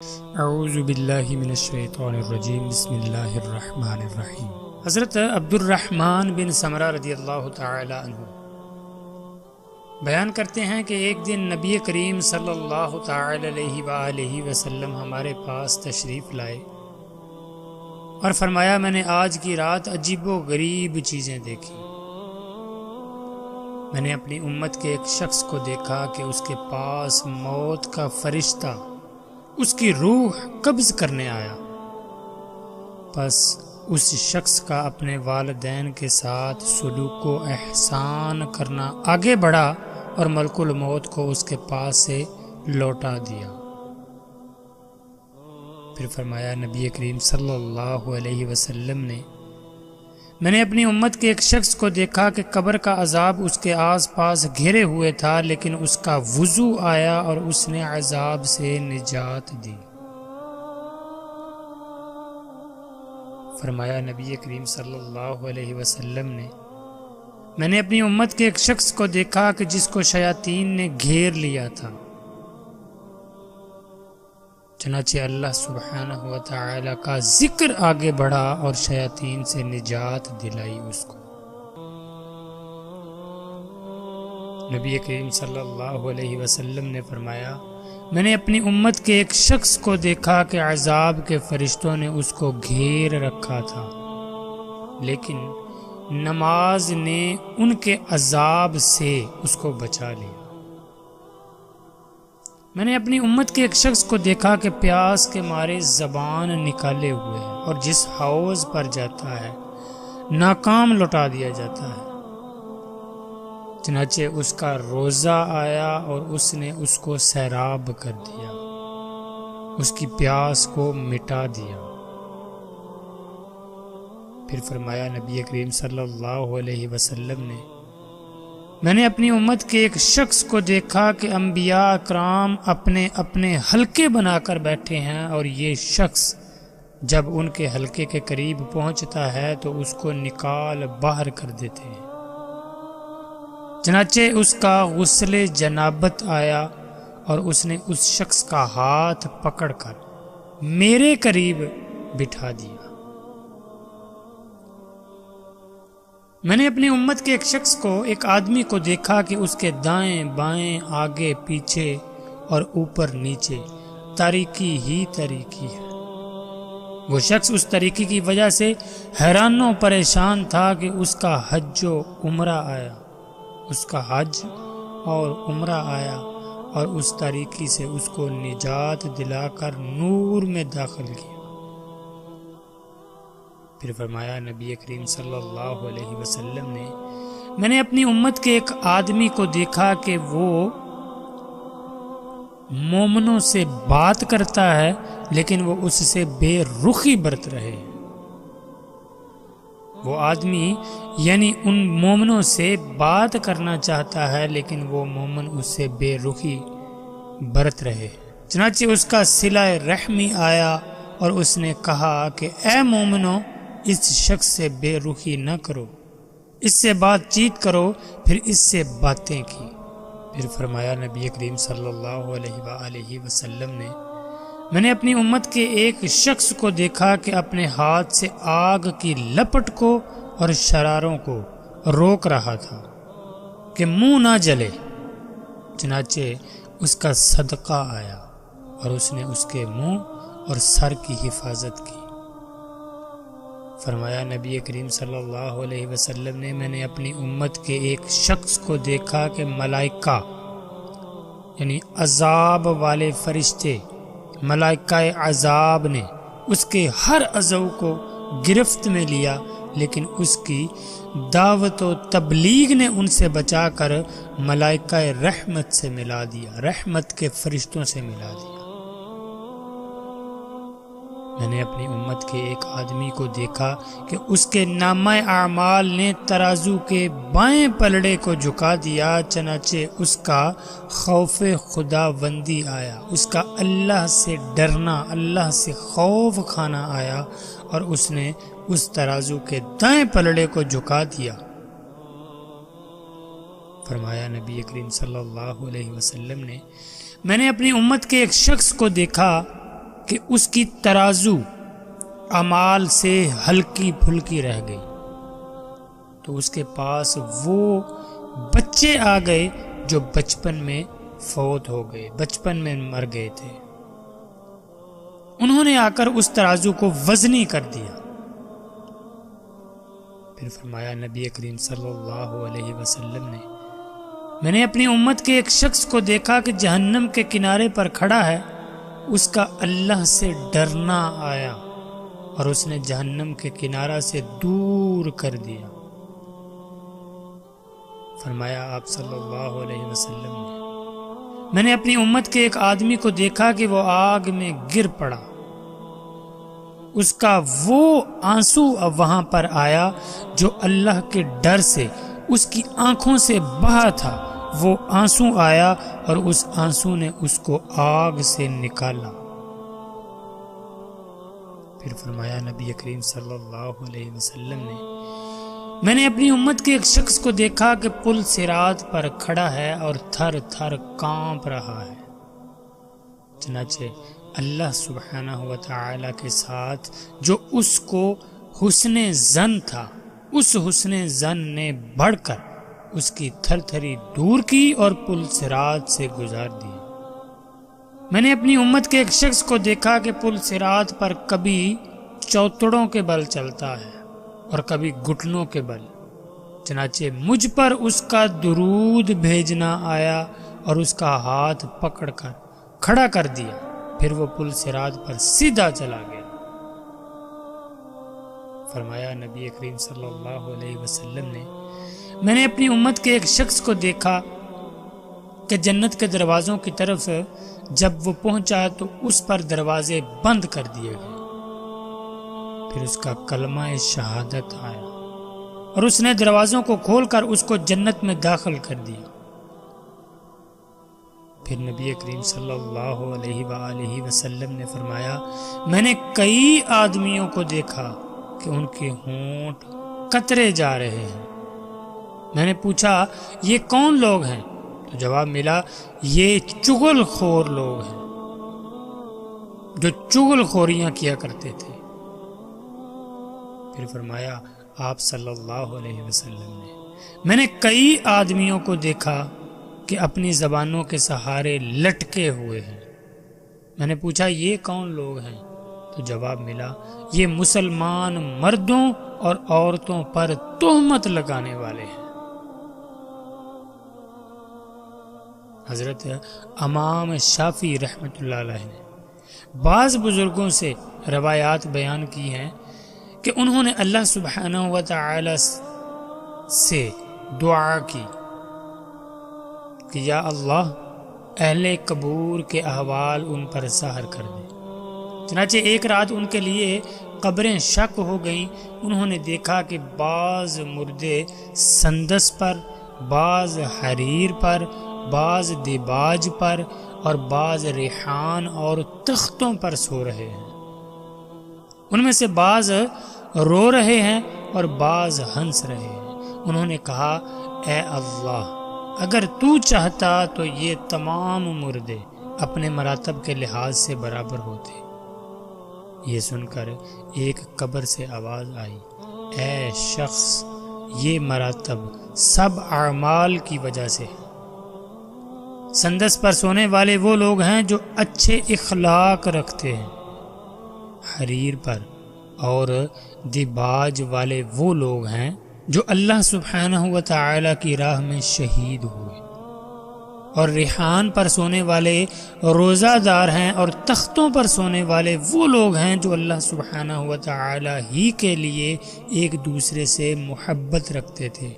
اعوذ باللہ من الشیطان الرجیم بسم اللہ الرحمن الرحیم۔ حضرت عبد الرحمن بن سمرہ رضی اللہ تعالی عنہ بیان کرتے ہیں کہ ایک دن نبی کریم صلی اللہ تعالی علیہ وآلہ وسلم ہمارے پاس تشریف لائے اور فرمایا، میں نے آج کی رات عجیب و غریب چیزیں دیکھی۔ میں نے اپنی امت کے ایک شخص کو دیکھا کہ اس کے پاس موت کا فرشتہ اس کی روح قبض کرنے آیا، پس اس شخص کا اپنے والدین کے ساتھ سلوک و احسان کرنا آگے بڑھا اور ملک الموت کو اس کے پاس سے لوٹا دیا۔ پھر فرمایا نبی کریم صلی اللہ علیہ وسلم نے، میں نے اپنی امت کے ایک شخص کو دیکھا کہ قبر کا عذاب اس کے آس پاس گھیرے ہوئے تھا، لیکن اس کا وضو آیا اور اس نے عذاب سے نجات دی۔ فرمایا نبی کریم صلی اللہ علیہ وسلم نے، میں نے اپنی امت کے ایک شخص کو دیکھا کہ جس کو شیاطین نے گھیر لیا تھا، چنانچہ اللہ سبحانہ و تعالی کا ذکر آگے بڑھا اور شیاطین سے نجات دلائی اس کو۔ نبی کریم صلی اللہ علیہ وسلم نے فرمایا، میں نے اپنی امت کے ایک شخص کو دیکھا کہ عذاب کے فرشتوں نے اس کو گھیر رکھا تھا، لیکن نماز نے ان کے عذاب سے اس کو بچا لیا۔ میں نے اپنی امت کے ایک شخص کو دیکھا کہ پیاس کے مارے زبان نکالے ہوئے ہے اور جس حوض پر جاتا ہے ناکام لوٹا دیا جاتا ہے، چنانچہ اس کا روزہ آیا اور اس نے اس کو سیراب کر دیا، اس کی پیاس کو مٹا دیا۔ پھر فرمایا نبی کریم صلی اللہ علیہ وسلم نے، میں نے اپنی امت کے ایک شخص کو دیکھا کہ انبیاء اکرام اپنے اپنے حلقے بنا کر بیٹھے ہیں اور یہ شخص جب ان کے حلقے کے قریب پہنچتا ہے تو اس کو نکال باہر کر دیتے ہیں، چنانچہ اس کا غسل جنابت آیا اور اس نے اس شخص کا ہاتھ پکڑ کر میرے قریب بٹھا دیا۔ میں نے اپنی امت کے ایک شخص کو، ایک آدمی کو دیکھا کہ اس کے دائیں بائیں آگے پیچھے اور اوپر نیچے تاریکی ہی تاریکی ہے۔ وہ شخص اس تاریکی کی وجہ سے حیران و پریشان تھا کہ اس کا حج و عمرہ آیا، اس کا حج اور عمرہ آیا اور اس تاریکی سے اس کو نجات دلا کر نور میں داخل کیا۔ پھر فرمایا نبی کریم صلی اللہ علیہ وسلم نے، میں نے اپنی امت کے ایک آدمی کو دیکھا کہ وہ مومنوں سے بات کرتا ہے لیکن وہ اس سے بے رخی برت رہے۔ وہ آدمی یعنی ان مومنوں سے بات کرنا چاہتا ہے لیکن وہ مومن اس سے بے رخی برت رہے، چنانچہ اس کا صلہ رحمی آیا اور اس نے کہا کہ اے مومنوں، اس شخص سے بے رخی نہ کرو، اس سے بات چیت کرو۔ پھر اس سے باتیں کی۔ پھر فرمایا نبی کریم صلی اللہ علیہ وآلہ وسلم نے، میں نے اپنی امت کے ایک شخص کو دیکھا کہ اپنے ہاتھ سے آگ کی لپٹ کو اور شراروں کو روک رہا تھا کہ منہ نہ جلے، چنانچہ اس کا صدقہ آیا اور اس نے اس کے منہ اور سر کی حفاظت کی۔ فرمایا نبی کریم صلی اللہ علیہ وسلم نے، میں نے اپنی امت کے ایک شخص کو دیکھا کہ ملائکہ یعنی عذاب والے فرشتے، ملائکہ عذاب نے اس کے ہر عضو کو گرفت میں لیا، لیکن اس کی دعوت و تبلیغ نے ان سے بچا کر ملائکہ رحمت سے ملا دیا، رحمت کے فرشتوں سے ملا دیا۔ میں نے اپنی امت کے ایک آدمی کو دیکھا کہ اس کے نامہ اعمال نے ترازو کے بائیں پلڑے کو جھکا دیا، چنانچہ اس کا خوف خداوندی آیا، اس کا اللہ سے ڈرنا، اللہ سے خوف کھانا آیا اور اس نے اس ترازو کے دائیں پلڑے کو جھکا دیا۔ فرمایا نبی کریم صلی اللہ علیہ وسلم نے، میں نے اپنی امت کے ایک شخص کو دیکھا کہ اس کی ترازو اعمال سے ہلکی پھلکی رہ گئی، تو اس کے پاس وہ بچے آ گئے جو بچپن میں فوت ہو گئے، بچپن میں مر گئے تھے۔ انہوں نے آ کر اس ترازو کو وزنی کر دیا۔ پھر فرمایا نبی کریم صلی اللہ علیہ وسلم نے، میں نے اپنی امت کے ایک شخص کو دیکھا کہ جہنم کے کنارے پر کھڑا ہے، اس کا اللہ سے ڈرنا آیا اور اس نے جہنم کے کنارہ سے دور کر دیا۔ فرمایا آپ صلی اللہ علیہ وسلم نے، میں نے اپنی امت کے ایک آدمی کو دیکھا کہ وہ آگ میں گر پڑا، اس کا وہ آنسو اب وہاں پر آیا جو اللہ کے ڈر سے اس کی آنکھوں سے بہا تھا، وہ آنسو آیا اور اس آنسو نے اس کو آگ سے نکالا۔ پھر فرمایا نبی کریم صلی اللہ علیہ وسلم نے، میں نے اپنی امت کے ایک شخص کو دیکھا کہ پل صراط پر کھڑا ہے اور تھر تھر کانپ رہا ہے۔ چنانچہ اللہ سبحانہ و تعالی کے ساتھ جو اس کو حسن ظن تھا، اس حسن ظن نے بڑھ کر اس کی تھر تھری دور کی اور پل صراط سے گزار دی۔ میں نے اپنی امت کے ایک شخص کو دیکھا کہ پل صراط پر کبھی چوتڑوں کے بل چلتا ہے اور کبھی گھٹنوں کے بل، چنانچہ مجھ پر اس کا درود بھیجنا آیا اور اس کا ہاتھ پکڑ کر کھڑا کر دیا، پھر وہ پل صراط پر سیدھا چلا گیا۔ فرمایا نبی کریم صلی اللہ علیہ وسلم نے، میں نے اپنی امت کے ایک شخص کو دیکھا کہ جنت کے دروازوں کی طرف جب وہ پہنچا تو اس پر دروازے بند کر دیے گئے، پھر اس کا کلمہ شہادت آیا اور اس نے دروازوں کو کھول کر اس کو جنت میں داخل کر دیا۔ پھر نبی کریم صلی اللہ علیہ وآلہ وسلم نے فرمایا، میں نے کئی آدمیوں کو دیکھا کہ ان کے ہونٹ قطرے جا رہے ہیں۔ میں نے پوچھا یہ کون لوگ ہیں؟ تو جواب ملا یہ چغل خور لوگ ہیں جو چغل خوریاں کیا کرتے تھے۔ پھر فرمایا آپ صلی اللہ علیہ وسلم نے، میں نے کئی آدمیوں کو دیکھا کہ اپنی زبانوں کے سہارے لٹکے ہوئے ہیں۔ میں نے پوچھا یہ کون لوگ ہیں؟ تو جواب ملا یہ مسلمان مردوں اور عورتوں پر تہمت لگانے والے ہیں۔ حضرت امام شافعی رحمۃ اللہ علیہ نے بعض بزرگوں سے روایات بیان کی ہیں کہ انہوں نے اللہ سبحانہ و تعالی سے دعا کی کہ یا اللہ اہل قبور کے احوال ان پر ظاہر کر دے۔ چنانچہ ایک رات ان کے لیے قبریں شک ہو گئیں۔ انہوں نے دیکھا کہ بعض مردے سندس پر، بعض حریر پر، بعض دیباج پر اور بعض ریحان اور تختوں پر سو رہے ہیں۔ ان میں سے بعض رو رہے ہیں اور بعض ہنس رہے ہیں۔ انہوں نے کہا اے اللہ اگر تو چاہتا تو یہ تمام مردے اپنے مراتب کے لحاظ سے برابر ہوتے۔ یہ سن کر ایک قبر سے آواز آئی، اے شخص یہ مراتب سب اعمال کی وجہ سے ہے۔ سندس پر سونے والے وہ لوگ ہیں جو اچھے اخلاق رکھتے ہیں، حریر پر اور دیباج والے وہ لوگ ہیں جو اللہ سبحانہ و تعالی کی راہ میں شہید ہوئے، اور ریحان پر سونے والے روزہ دار ہیں، اور تختوں پر سونے والے وہ لوگ ہیں جو اللہ سبحانہ و تعالی ہی کے لیے ایک دوسرے سے محبت رکھتے تھے،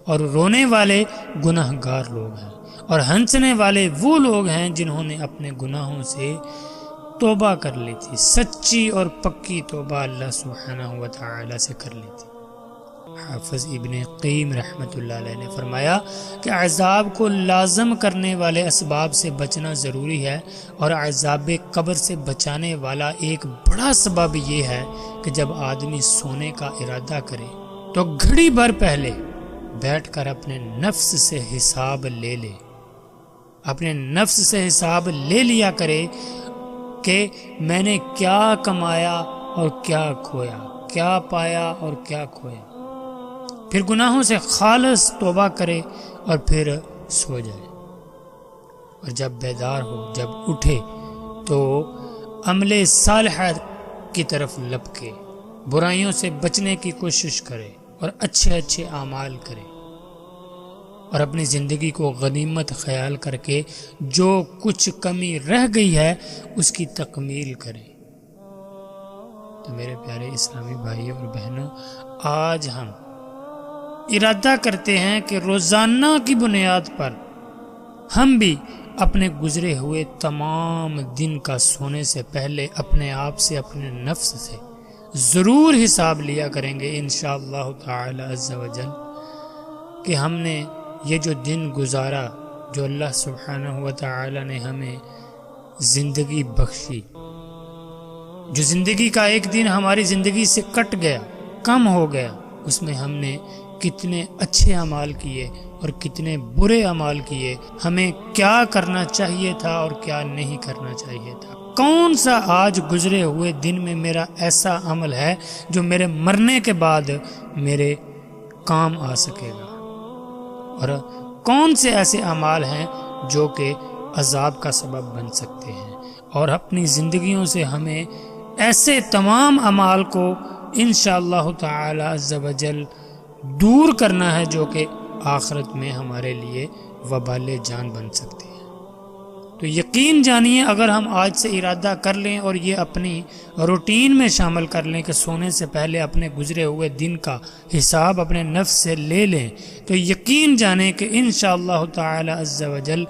اور رونے والے گناہ گار لوگ ہیں، اور ہنسنے والے وہ لوگ ہیں جنہوں نے اپنے گناہوں سے توبہ کر لی تھی، سچی اور پکی توبہ اللہ سبحانہ و تعالی سے کر لی تھی۔ حافظ ابن قیم رحمۃ اللہ علیہ نے فرمایا کہ عذاب کو لازم کرنے والے اسباب سے بچنا ضروری ہے، اور عذاب قبر سے بچانے والا ایک بڑا سبب یہ ہے کہ جب آدمی سونے کا ارادہ کرے تو گھڑی بھر پہلے بیٹھ کر اپنے نفس سے حساب لے لے، اپنے نفس سے حساب لے لیا کرے کہ میں نے کیا کمایا اور کیا کھویا، کیا پایا اور کیا کھویا، پھر گناہوں سے خالص توبہ کرے اور پھر سو جائے، اور جب بیدار ہو، جب اٹھے تو عمل صالحہ کی طرف لپکے، برائیوں سے بچنے کی کوشش کرے اور اچھے اچھے اعمال کرے، اور اپنی زندگی کو غنیمت خیال کر کے جو کچھ کمی رہ گئی ہے اس کی تکمیل کرے۔ تو میرے پیارے اسلامی بھائیوں اور بہنوں، آج ہم ارادہ کرتے ہیں کہ روزانہ کی بنیاد پر ہم بھی اپنے گزرے ہوئے تمام دن کا سونے سے پہلے اپنے آپ سے، اپنے نفس سے ضرور حساب لیا کریں گے انشاءاللہ تعالی عز و جل، کہ ہم نے یہ جو دن گزارا، جو اللہ سبحانہ و تعالی نے ہمیں زندگی بخشی، جو زندگی کا ایک دن ہماری زندگی سے کٹ گیا، کم ہو گیا، اس میں ہم نے کتنے اچھے اعمال کیے اور کتنے برے اعمال کیے، ہمیں کیا کرنا چاہیے تھا اور کیا نہیں کرنا چاہیے تھا، کون سا آج گزرے ہوئے دن میں میرا ایسا عمل ہے جو میرے مرنے کے بعد میرے کام آ سکے گا، اور کون سے ایسے اعمال ہیں جو کہ عذاب کا سبب بن سکتے ہیں، اور اپنی زندگیوں سے ہمیں ایسے تمام اعمال کو انشاءاللہ تعالی عز و جل دور کرنا ہے جو کہ آخرت میں ہمارے لیے وبال جان بن سکتے ہیں۔ تو یقین جانیے، اگر ہم آج سے ارادہ کر لیں اور یہ اپنی روٹین میں شامل کر لیں کہ سونے سے پہلے اپنے گزرے ہوئے دن کا حساب اپنے نفس سے لے لیں، تو یقین جانیں کہ انشاءاللہ تعالی عز و جل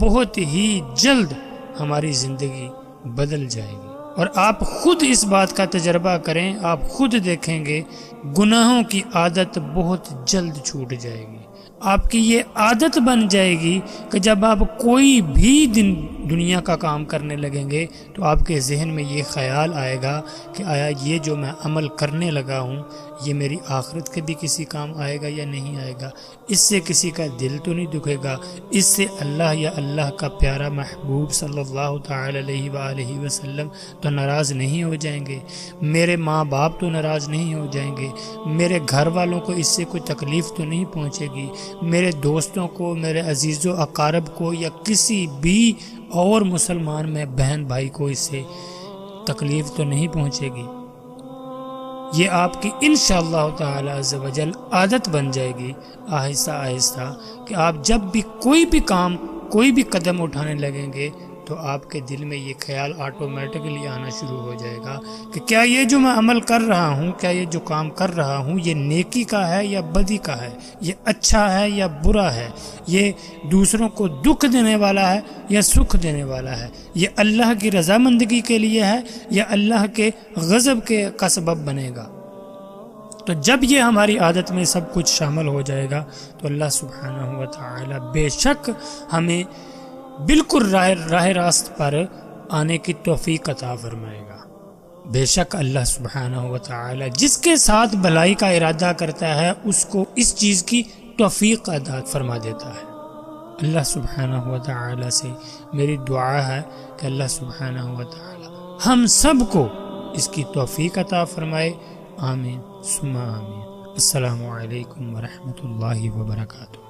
بہت ہی جلد ہماری زندگی بدل جائے گی، اور آپ خود اس بات کا تجربہ کریں، آپ خود دیکھیں گے گناہوں کی عادت بہت جلد چھوٹ جائے گی۔ آپ کی یہ عادت بن جائے گی کہ جب آپ کوئی بھی دنیا کا کام کرنے لگیں گے تو آپ کے ذہن میں یہ خیال آئے گا کہ آیا یہ جو میں عمل کرنے لگا ہوں یہ میری آخرت کے بھی کسی کام آئے گا یا نہیں آئے گا، اس سے کسی کا دل تو نہیں دکھے گا، اس سے اللہ یا اللہ کا پیارا محبوب صلی اللہ تعالی علیہ وآلہ وسلم تو ناراض نہیں ہو جائیں گے، میرے ماں باپ تو ناراض نہیں ہو جائیں گے، میرے گھر والوں کو اس سے کوئی تکلیف تو نہیں پہنچے گی، میرے دوستوں کو، میرے عزیز و اقارب کو، یا کسی بھی اور مسلمان میں بہن بھائی کو اس سے تکلیف تو نہیں پہنچے گی۔ یہ آپ کی انشاءاللہ تعالی عز و جل عادت بن جائے گی آہستہ آہستہ، کہ آپ جب بھی کوئی بھی کام، کوئی بھی قدم اٹھانے لگیں گے تو آپ کے دل میں یہ خیال آٹومیٹکلی آنا شروع ہو جائے گا کہ کیا یہ جو میں عمل کر رہا ہوں، کیا یہ جو کام کر رہا ہوں یہ نیکی کا ہے یا بدی کا ہے، یہ اچھا ہے یا برا ہے، یہ دوسروں کو دکھ دینے والا ہے یا سکھ دینے والا ہے، یہ اللہ کی رضامندگی کے لیے ہے یا اللہ کے غضب کا سبب بنے گا۔ تو جب یہ ہماری عادت میں سب کچھ شامل ہو جائے گا تو اللہ سبحانہ و تعالی بے شک ہمیں بالکل راہ راست پر آنے کی توفیق عطا فرمائے گا۔ بے شک اللہ سبحانہ و تعالی جس کے ساتھ بھلائی کا ارادہ کرتا ہے اس کو اس چیز کی توفیق عطا فرما دیتا ہے۔ اللہ سبحانہ و تعالی سے میری دعا ہے کہ اللہ سبحانہ و تعالی ہم سب کو اس کی توفیق عطا فرمائے، آمین ثم آمین۔ السلام علیکم ورحمۃ اللہ وبرکاتہ۔